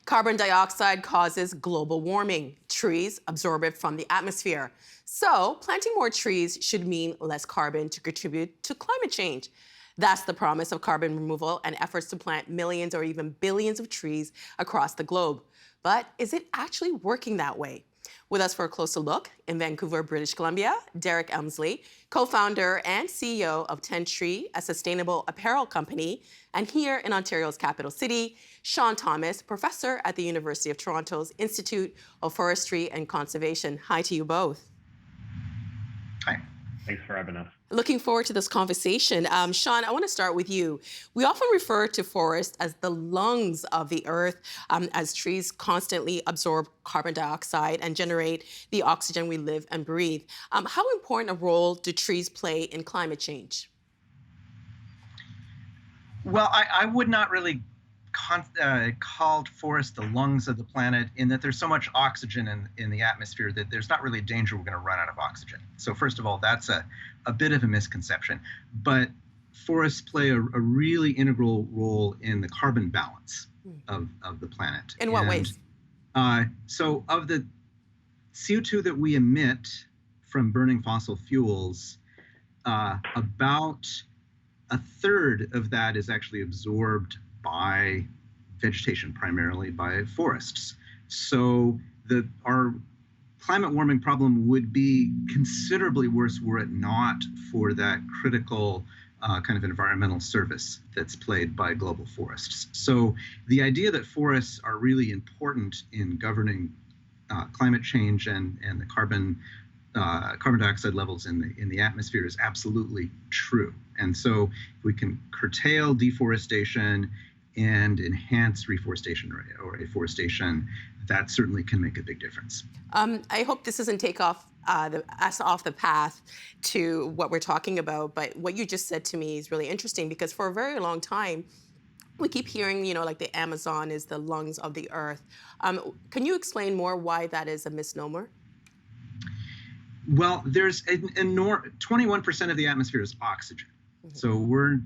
Carbon dioxide causes global warming. Trees absorb it from the atmosphere. So, planting more trees should mean less carbon to contribute to climate change. That's the promise of carbon removal and efforts to plant millions or even billions of trees across the globe. But is it actually working that way? With us for a closer look in Vancouver, British Columbia, Derek Elmsley, co-founder and CEO of 10 Tree, a sustainable apparel company, and here in Ontario's capital city, Sean Thomas, professor at the University of Toronto's Institute of Forestry and Conservation. Hi to you both. Hi. Thanks for having us. Looking forward to this conversation. Sean, I want to start with you. We often refer to forests as the lungs of the earth, as trees constantly absorb carbon dioxide and generate the oxygen we live and breathe. How important a role do trees play in climate change? Well, I would not really call forests the lungs of the planet, in that there's so much oxygen in the atmosphere that there's not really a danger we're going to run out of oxygen. So first of all, that's a bit of a misconception. But forests play a really integral role in the carbon balance of the planet. In what ways? So of the CO2 that we emit from burning fossil fuels, about a third of that is actually absorbed by vegetation, primarily by forests. So our climate warming problem would be considerably worse were it not for that critical kind of environmental service that's played by global forests. So the idea that forests are really important in governing climate change and the carbon dioxide levels in the atmosphere is absolutely true. And so if we can curtail deforestation and enhance reforestation or afforestation, that certainly can make a big difference. I hope this doesn't take us off the path to what we're talking about, but what you just said to me is really interesting, because for a very long time, we keep hearing, like the Amazon is the lungs of the earth. Can you explain more why that is a misnomer? Well, there's 21% of the atmosphere is oxygen. Mm-hmm. So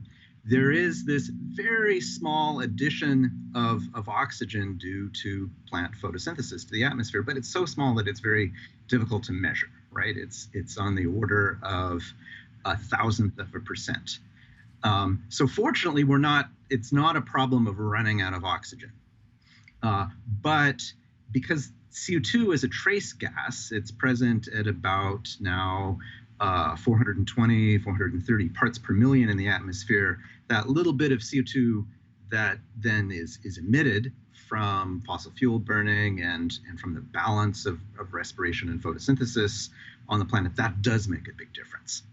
there is this very small addition of oxygen due to plant photosynthesis to the atmosphere, but it's so small that it's very difficult to measure, right? It's on the order of 1,000%. So fortunately, it's not a problem of running out of oxygen. But because CO2 is a trace gas, it's present at about now 420, 430 parts per million in the atmosphere. That little bit of CO2 that then is emitted from fossil fuel burning and from the balance of respiration and photosynthesis on the planet, that does make a big difference.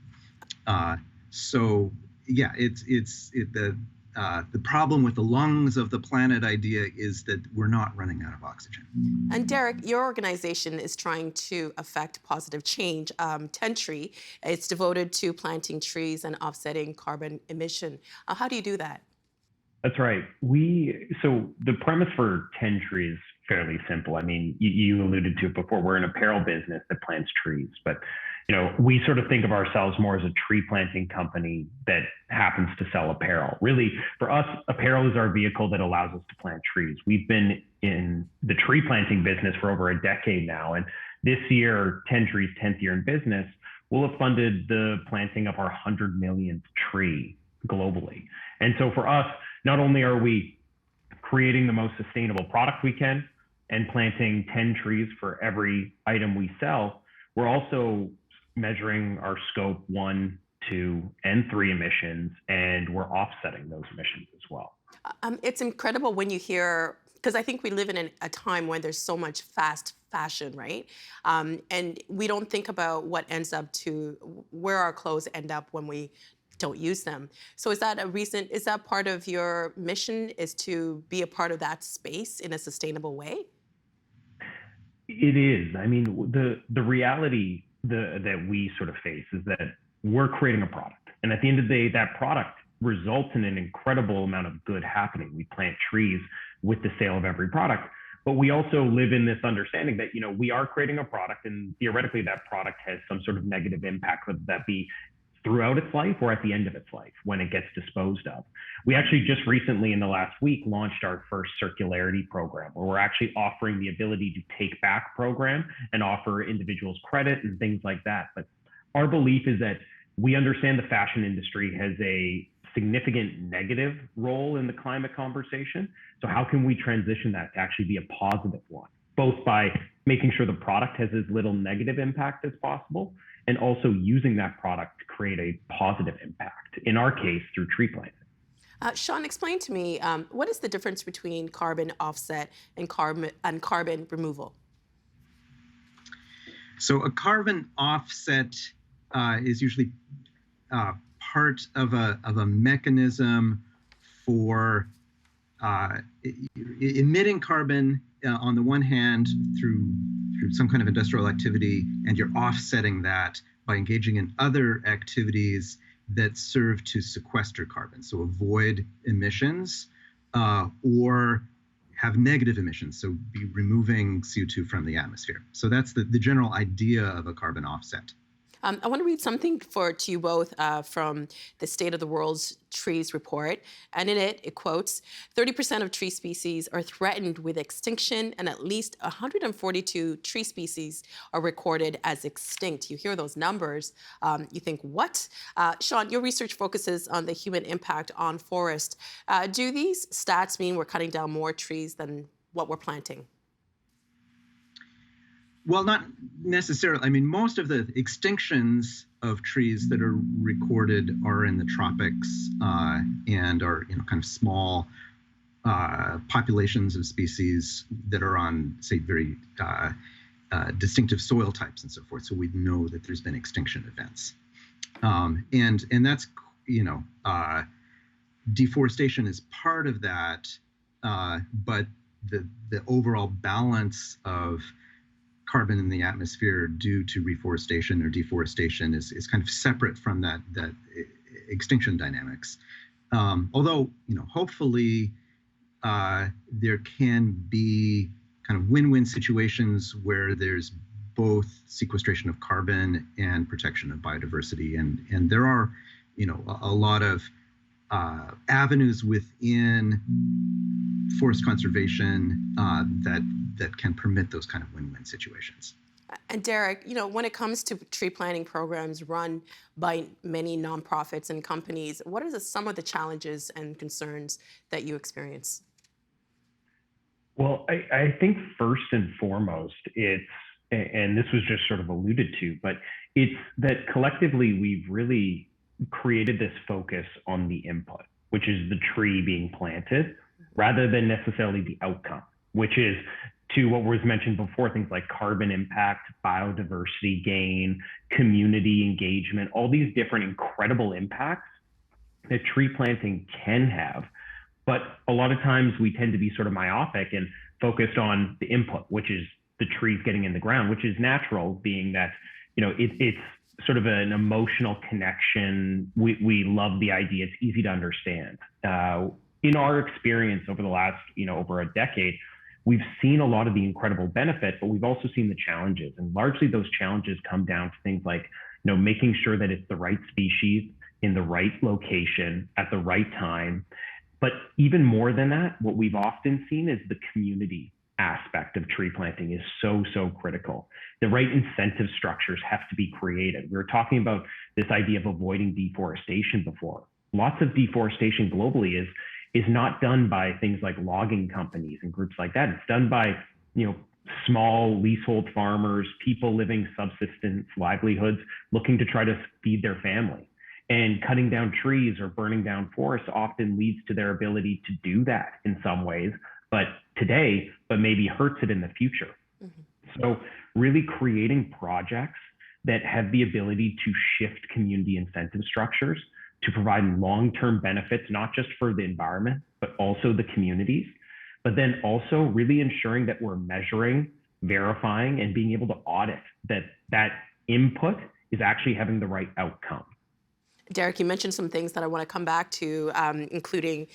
So yeah, the problem with the lungs of the planet idea is that we're not running out of oxygen. And Derek, your organization is trying to affect positive change. 10 Tree, it's devoted to planting trees and offsetting carbon emission. How do you do that? That's right. So the premise for 10 Tree is fairly simple. I mean, you alluded to it before. We're an apparel business that plants trees, but we sort of think of ourselves more as a tree planting company that happens to sell apparel. Really, for us, apparel is our vehicle that allows us to plant trees. We've been in the tree planting business for over a decade now. And this year, 10 Tree's 10th year in business, will have funded the planting of our 100 millionth tree globally. And so for us, not only are we creating the most sustainable product we can and planting 10 trees for every item we sell, we're also measuring our scope 1, 2, and 3 emissions, and we're offsetting those emissions as well. It's incredible when you hear, because I think we live in a time when there's so much fast fashion, right? And we don't think about what ends up where our clothes end up when we don't use them. So is that part of your mission, is to be a part of that space in a sustainable way? It is. I mean, the reality that we sort of face is that we're creating a product. And at the end of the day, that product results in an incredible amount of good happening. We plant trees with the sale of every product, but we also live in this understanding that, we are creating a product, and theoretically that product has some sort of negative impact, whether that be throughout its life or at the end of its life when it gets disposed of. We actually just recently in the last week launched our first circularity program, where we're actually offering the ability to take back program and offer individuals credit and things like that. But our belief is that we understand the fashion industry has a significant negative role in the climate conversation. So how can we transition that to actually be a positive one, both by making sure the product has as little negative impact as possible, and also using that product to create a positive impact, in our case, through tree planting. Sean, explain to me, what is the difference between carbon offset and carbon removal? So a carbon offset is usually part of a mechanism for emitting carbon on the one hand through some kind of industrial activity, and you're offsetting that by engaging in other activities that serve to sequester carbon, so avoid emissions or have negative emissions, so be removing CO2 from the atmosphere. So that's the general idea of a carbon offset. I want to read something to you both from the State of the World's Trees report. And in it, it quotes, 30% of tree species are threatened with extinction, and at least 142 tree species are recorded as extinct. You hear those numbers, you think, what? Sean, your research focuses on the human impact on forest. Do these stats mean we're cutting down more trees than what we're planting? Well, not necessarily. I mean, most of the extinctions of trees that are recorded are in the tropics and are, kind of small populations of species that are on, say, very distinctive soil types and so forth. So we know that there's been extinction events, and that's, deforestation is part of that, but the overall balance of carbon in the atmosphere due to reforestation or deforestation is kind of separate from that extinction dynamics. Although, hopefully there can be kind of win-win situations where there's both sequestration of carbon and protection of biodiversity, and there are, a lot of avenues within forest conservation that can permit those kind of win-win situations. And Derek, when it comes to tree planting programs run by many nonprofits and companies, what are some of the challenges and concerns that you experience? Well, I think first and foremost, and this was just sort of alluded to, but it's that collectively we've really created this focus on the input, which is the tree being planted, rather than necessarily the outcome, which is to what was mentioned before, things like carbon impact, biodiversity gain, community engagement, all these different incredible impacts that tree planting can have. But a lot of times we tend to be sort of myopic and focused on the input, which is the trees getting in the ground, which is natural, being that, it's sort of an emotional connection. We love the idea. It's easy to understand. In our experience over the last, over a decade, we've seen a lot of the incredible benefit, but we've also seen the challenges. And largely those challenges come down to things like, making sure that it's the right species in the right location at the right time. But even more than that, what we've often seen is the community aspect of tree planting is so critical. The right incentive structures have to be created. We were talking about this idea of avoiding deforestation before. Lots of deforestation globally is not done by things like logging companies and groups like that. It's done by, small leasehold farmers, people living subsistence livelihoods, looking to try to feed their family. And cutting down trees or burning down forests often leads to their ability to do that in some ways, but maybe hurts it in the future. Mm-hmm. So really creating projects that have the ability to shift community incentive structures to provide long-term benefits, not just for the environment, but also the communities, but then also really ensuring that we're measuring, verifying, and being able to audit that input is actually having the right outcome. Derek, you mentioned some things that I want to come back to, including,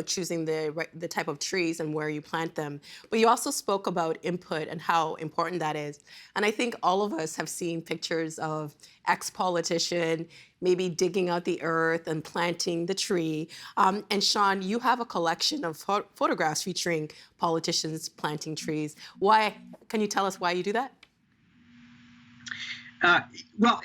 choosing the type of trees and where you plant them. But you also spoke about input and how important that is. And I think all of us have seen pictures of ex-politician maybe digging out the earth and planting the tree. And Sean, you have a collection of photographs featuring politicians planting trees. Why? Can you tell us why you do that? Well,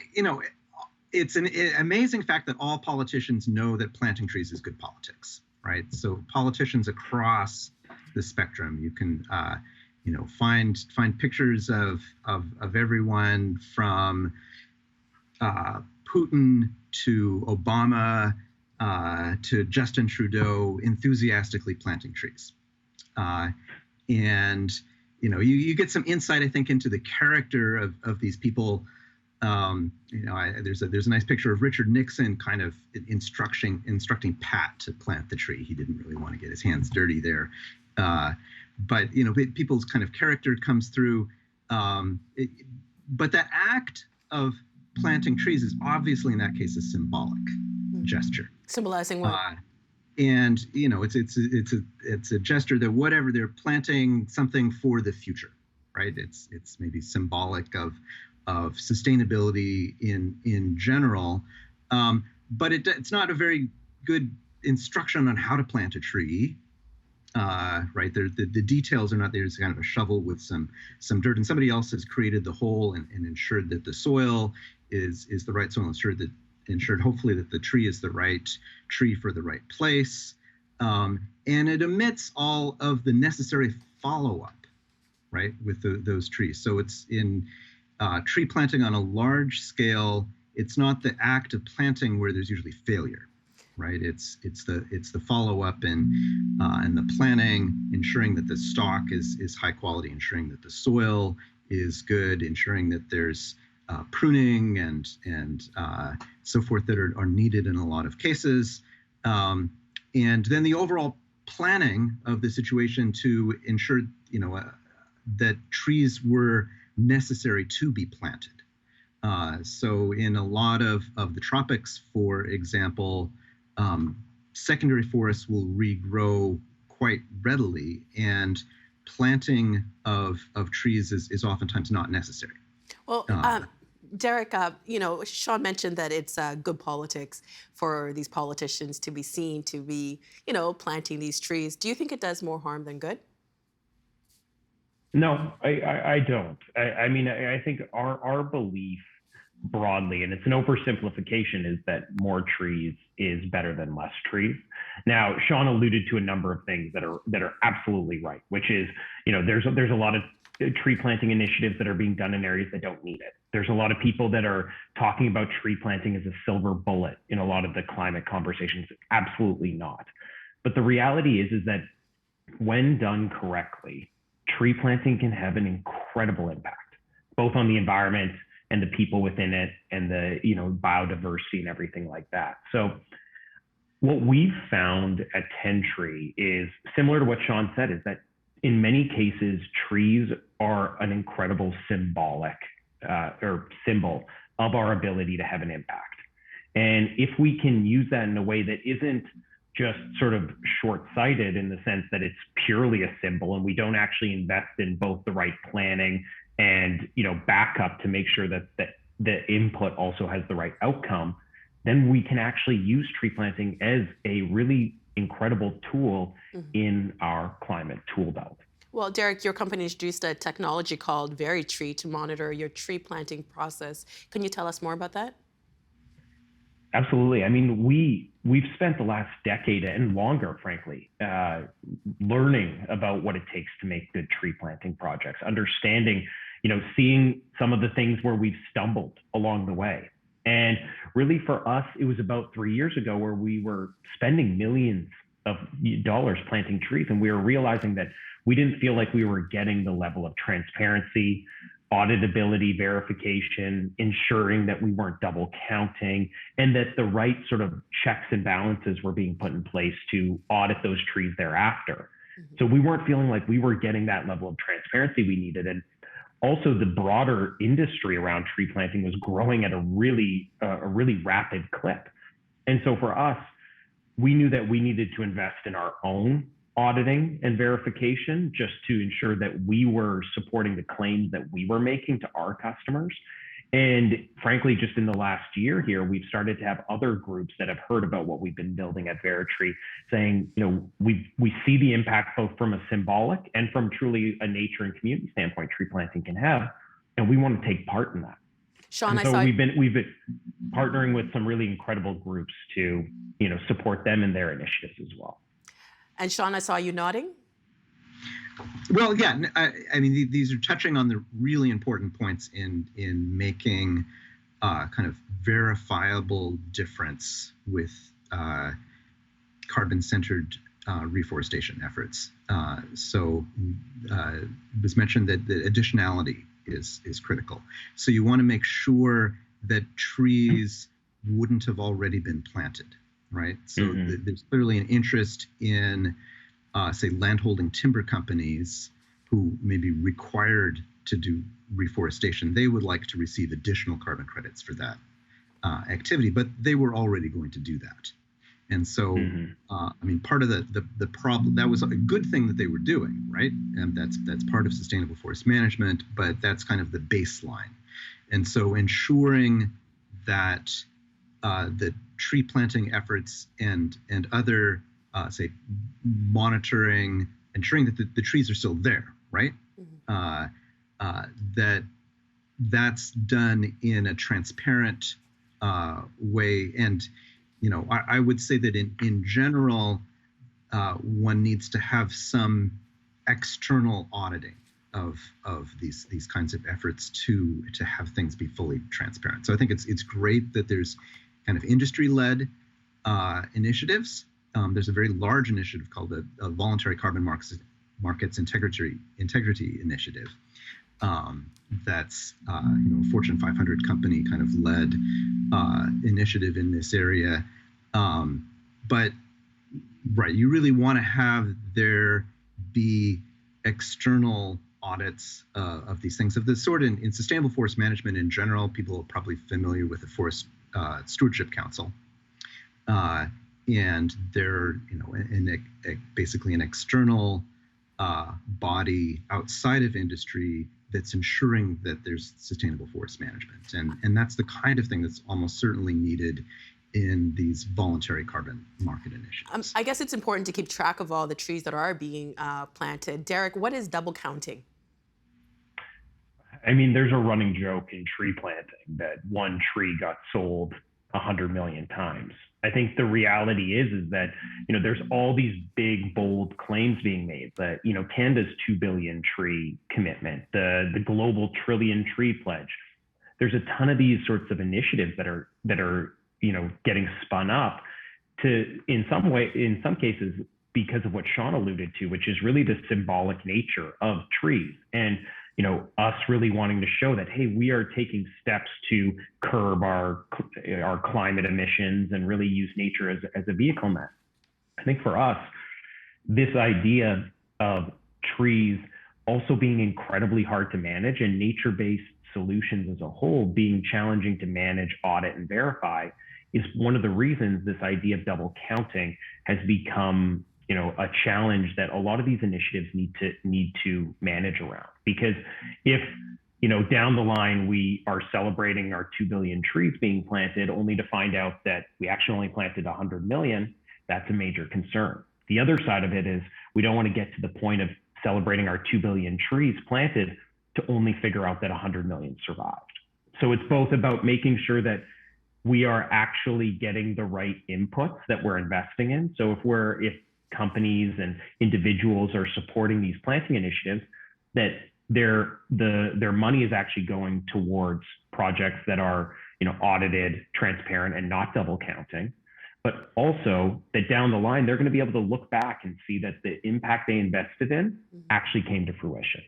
it's an amazing fact that all politicians know that planting trees is good politics, right? So politicians across the spectrum, you can, find pictures of everyone from Putin to Obama to Justin Trudeau enthusiastically planting trees, and you get some insight, I think, into the character of these people. There's a nice picture of Richard Nixon kind of instructing Pat to plant the tree. He didn't really want to get his hands dirty there, but people's kind of character comes through. But that act of planting trees is obviously, in that case, a symbolic gesture. Symbolizing what? And it's a gesture that whatever they're planting something for the future, right? It's maybe symbolic of sustainability in general, but it's not a very good instruction on how to plant a tree, right? The details are not there. It's kind of a shovel with some dirt, and somebody else has created the hole and ensured that the soil is the right soil, ensured hopefully that the tree is the right tree for the right place, and it omits all of the necessary follow-up, right, with those trees. So it's in tree planting on a large scale. It's not the act of planting where there's usually failure, right? It's the follow-up and the planning, ensuring that the stock is high quality, ensuring that the soil is good, ensuring that there's pruning and so forth that are needed in a lot of cases, and then the overall planning of the situation to ensure that trees were necessary to be planted. So in a lot of the tropics, for example, secondary forests will regrow quite readily, and planting of trees is oftentimes not necessary. Well, Derek, Sean mentioned that it's good politics for these politicians to be seen to be, planting these trees. Do you think it does more harm than good? No, I don't. I think our belief broadly, and it's an oversimplification, is that more trees is better than less trees. Now, Sean alluded to a number of things that are absolutely right, which is, there's a lot of tree planting initiatives that are being done in areas that don't need it. There's a lot of people that are talking about tree planting as a silver bullet in a lot of the climate conversations. Absolutely not. But the reality is that when done correctly, tree planting can have an incredible impact, both on the environment and the people within it and the biodiversity and everything like that. So what we've found at 10 Tree is similar to what Sean said, is that in many cases, trees are an incredible symbol of our ability to have an impact. And if we can use that in a way that isn't just sort of short-sighted in the sense that it's purely a symbol and we don't actually invest in both the right planning and backup to make sure that the input also has the right outcome, then we can actually use tree planting as a really incredible tool in our climate tool belt. Well, Derek, your company introduced a technology called VeriTree to monitor your tree planting process. Can you tell us more about that? Absolutely. We've spent the last decade and longer, frankly, learning about what it takes to make good tree planting projects, understanding, seeing some of the things where we've stumbled along the way. And really for us, it was about 3 years ago where we were spending millions of dollars planting trees, and we were realizing that we didn't feel like we were getting the level of transparency, auditability, verification, ensuring that we weren't double counting, and that the right sort of checks and balances were being put in place to audit those trees thereafter. So we weren't feeling like we were getting that level of transparency we needed. And also the broader industry around tree planting was growing at a really rapid clip. And so for us, we knew that we needed to invest in our own auditing and verification just to ensure that we were supporting the claims that we were making to our customers. And frankly, just in the last year here, we've started to have other groups that have heard about what we've been building at Veritree saying, we see the impact both from a symbolic and from truly a nature and community standpoint tree planting can have, and we want to take part in that. Sean, and so we've been partnering with some really incredible groups to, support them in their initiatives as well. And Sean, I saw you nodding. Well, yeah, I mean, these are touching on the really important points in making kind of verifiable difference with carbon-centered reforestation efforts. So it was mentioned that the additionality is critical. So you want to make sure that trees wouldn't have already been planted, right? So there's clearly an interest in say landholding timber companies who may be required to do reforestation. They would like to receive additional carbon credits for that activity, but they were already going to do that. And so, I mean, part of the problem, that was a good thing that they were doing, right? And that's part of sustainable forest management, but that's kind of the baseline. And so ensuring that the tree planting efforts and other say monitoring, ensuring that the trees are still there, right? That's done in a transparent way. And, I would say that in general, one needs to have some external auditing of these kinds of efforts to have things be fully transparent. So I think it's great that there's kind of industry-led initiatives. There's a very large initiative called the Voluntary Carbon Markets Integrity Initiative. That's a Fortune 500 company kind of led initiative in this area. But right, you really want to have there be external audits of these things of this sort. In sustainable forest management in general, people are probably familiar with the Forest Stewardship Council. And they're, basically an external body outside of industry that's ensuring that there's sustainable forest management. And that's the kind of thing that's almost certainly needed in these voluntary carbon market initiatives. I guess it's important to keep track of all the trees that are being planted. Derek, what is double counting? I mean, there's a running joke in tree planting that one tree got sold 100 million times. I think the reality is that, there's all these big, bold claims being made that, Canada's 2 billion tree commitment, the global trillion tree pledge. There's a ton of these sorts of initiatives that are getting spun up to, in some cases, because of what Sean alluded to, which is really the symbolic nature of trees. And us really wanting to show that, hey, we are taking steps to curb our climate emissions and really use nature as a vehicle in that. I think for us, this idea of trees also being incredibly hard to manage and nature-based solutions as a whole being challenging to manage, audit, and verify is one of the reasons this idea of double counting has become a challenge that a lot of these initiatives need to manage around. Because if down the line we are celebrating our 2 billion trees being planted only to find out that we actually only planted 100 million, that's a major concern. The other side of it is we don't want to get to the point of celebrating our 2 billion trees planted to only figure out that 100 million survived. So it's both about making sure that we are actually getting the right inputs that we're investing in. So if companies and individuals are supporting these planting initiatives, that their money is actually going towards projects that are audited, transparent, and not double counting. But also that down the line, they're going to be able to look back and see that the impact they invested in actually came to fruition.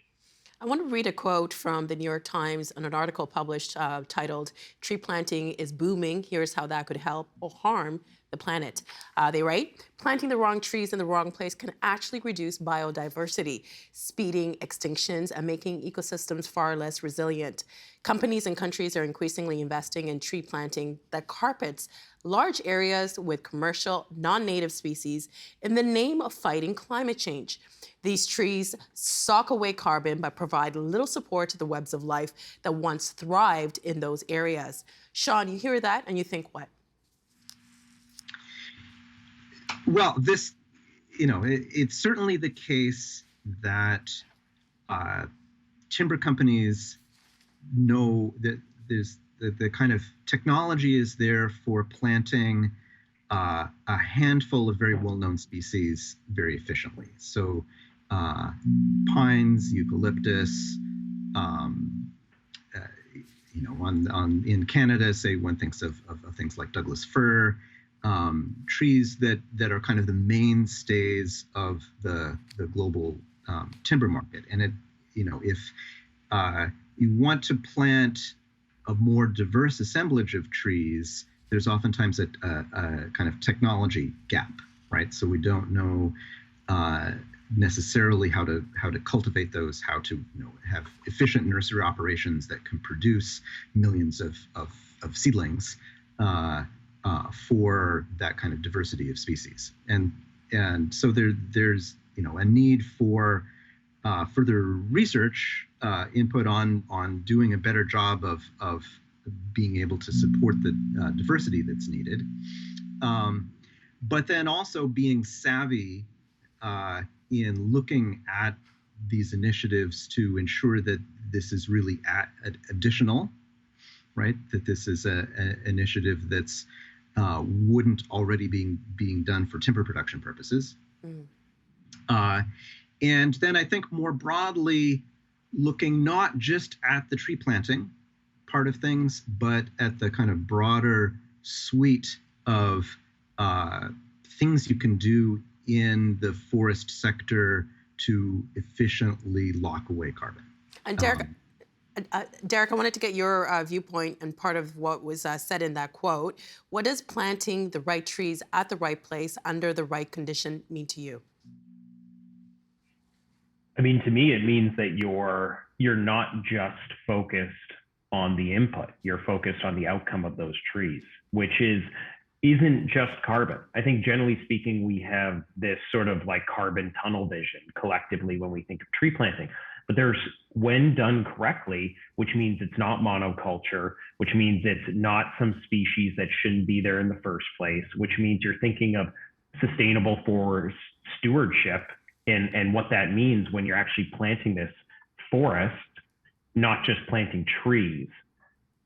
I want to read a quote from the New York Times on an article published titled, "Tree Planting is Booming. Here's How That Could Help or Harm the planet. Are they right? Planting the wrong trees in the wrong place can actually reduce biodiversity, speeding extinctions and making ecosystems far less resilient. Companies and countries are increasingly investing in tree planting that carpets large areas with commercial, non-native species in the name of fighting climate change. These trees sock away carbon but provide little support to the webs of life that once thrived in those areas. Sean, you hear that and you think what? Well, this, it's certainly the case that timber companies know that there's the kind of technology is there for planting a handful of very well-known species very efficiently. So pines, eucalyptus, in Canada, say one thinks of things like Douglas fir, trees that are kind of the mainstays of the global timber market. And if you want to plant a more diverse assemblage of trees, there's oftentimes a kind of technology gap, right? So we don't know necessarily how to cultivate those, how to have efficient nursery operations that can produce millions of seedlings for that kind of diversity of species. And so there's a need for further research input on doing a better job of being able to support the diversity that's needed, but then also being savvy in looking at these initiatives to ensure that this is really additional, right? That this is an initiative that's wouldn't already being done for timber production purposes. And then I think more broadly, looking not just at the tree planting part of things, but at the kind of broader suite of things you can do in the forest sector to efficiently lock away carbon. And Derek, Derek, I wanted to get your viewpoint and part of what was said in that quote. What does planting the right trees at the right place under the right condition mean to you? I mean, to me, it means that you're not just focused on the input. You're focused on the outcome of those trees, which isn't just carbon. I think generally speaking, we have this sort of like carbon tunnel vision collectively when we think of tree planting. But when done correctly, which means it's not monoculture, which means it's not some species that shouldn't be there in the first place, which means you're thinking of sustainable forest stewardship and what that means when you're actually planting this forest, not just planting trees.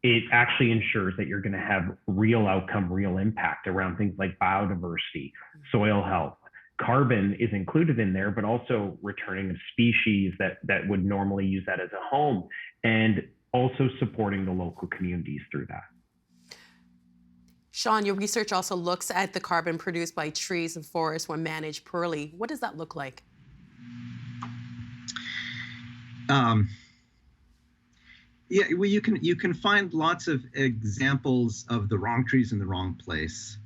It actually ensures that you're going to have real outcome, real impact around things like biodiversity, soil health. Carbon is included in there, but also returning of species that would normally use that as a home, and also supporting the local communities through that. Sean, your research also looks at the carbon produced by trees and forests when managed poorly. What does that look like? Yeah, well, you can find lots of examples of the wrong trees in the wrong place.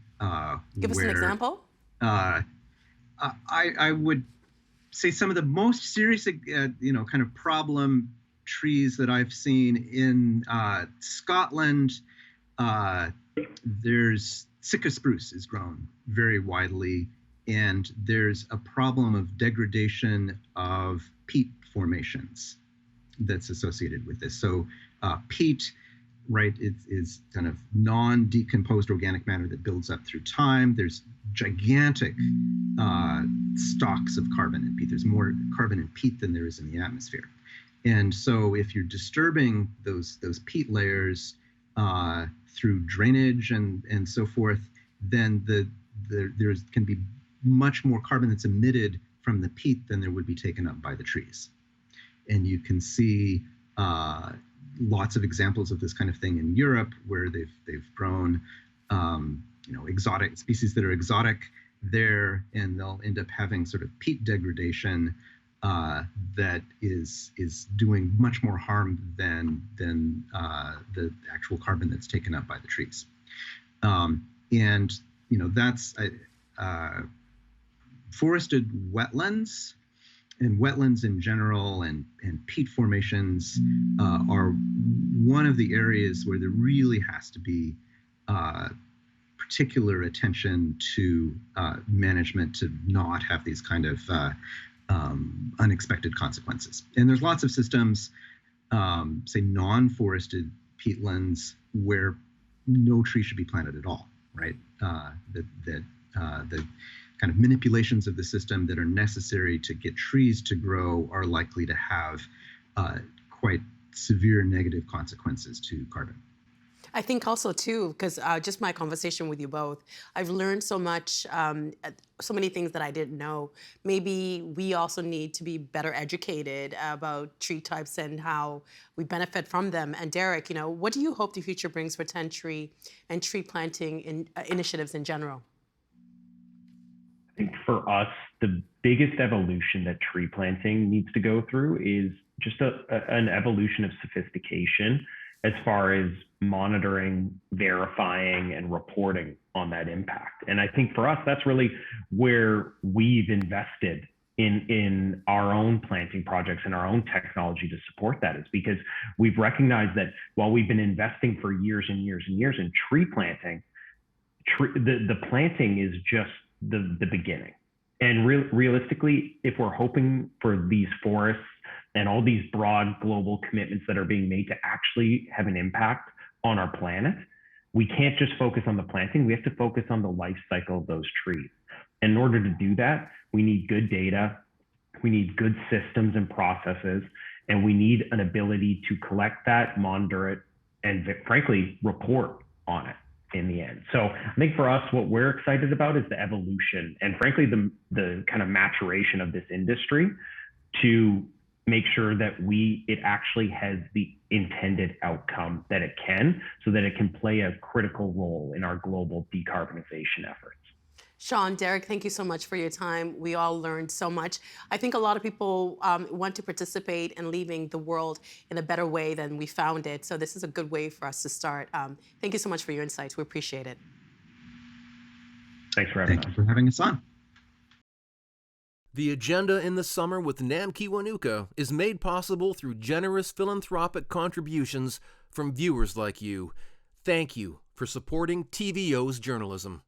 Give us an example. I would say some of the most serious, kind of problem trees that I've seen in Scotland. There's Sitka spruce is grown very widely, and there's a problem of degradation of peat formations that's associated with this. So peat, right, is kind of non-decomposed organic matter that builds up through time. There's gigantic stocks of carbon in peat. There's more carbon in peat than there is in the atmosphere. And so if you're disturbing those peat layers through drainage and so forth, then there can be much more carbon that's emitted from the peat than there would be taken up by the trees. And you can see lots of examples of this kind of thing in Europe, where they've grown exotic species that are exotic there, and they'll end up having sort of peat degradation that is doing much more harm than the actual carbon that's taken up by the trees. And that's forested wetlands and wetlands in general and peat formations are one of the areas where there really has to be particular attention to management to not have these kind of unexpected consequences. And there's lots of systems, say non-forested peatlands, where no tree should be planted at all, right? The kind of manipulations of the system that are necessary to get trees to grow are likely to have quite severe negative consequences to carbon. I think also too, because just my conversation with you both, I've learned so much, so many things that I didn't know. Maybe we also need to be better educated about tree types and how we benefit from them. And Derek, what do you hope the future brings for 10 tree and tree planting initiatives in general? I think for us, the biggest evolution that tree planting needs to go through is just an evolution of sophistication as far as monitoring, verifying, and reporting on that impact. And I think for us, that's really where we've invested in our own planting projects and our own technology to support that, is because we've recognized that while we've been investing for years and years and years in tree planting, the planting is just the beginning. And realistically, if we're hoping for these forests and all these broad global commitments that are being made to actually have an impact on our planet, we can't just focus on the planting. We have to focus on the life cycle of those trees. And in order to do that, we need good data, we need good systems and processes, and we need an ability to collect that, monitor it, and frankly, report on it in the end. So I think for us, what we're excited about is the evolution and frankly, the kind of maturation of this industry to make sure that it actually has the intended outcome that it can, so that it can play a critical role in our global decarbonization efforts. Sean, Derek, thank you so much for your time. We all learned so much. I think a lot of people want to participate in leaving the world in a better way than we found it. So this is a good way for us to start. Thank you so much for your insights. We appreciate it. Thanks for having us. Thank you for having us on. The Agenda in the Summer with Nam Kiwanuka is made possible through generous philanthropic contributions from viewers like you. Thank you for supporting TVO's journalism.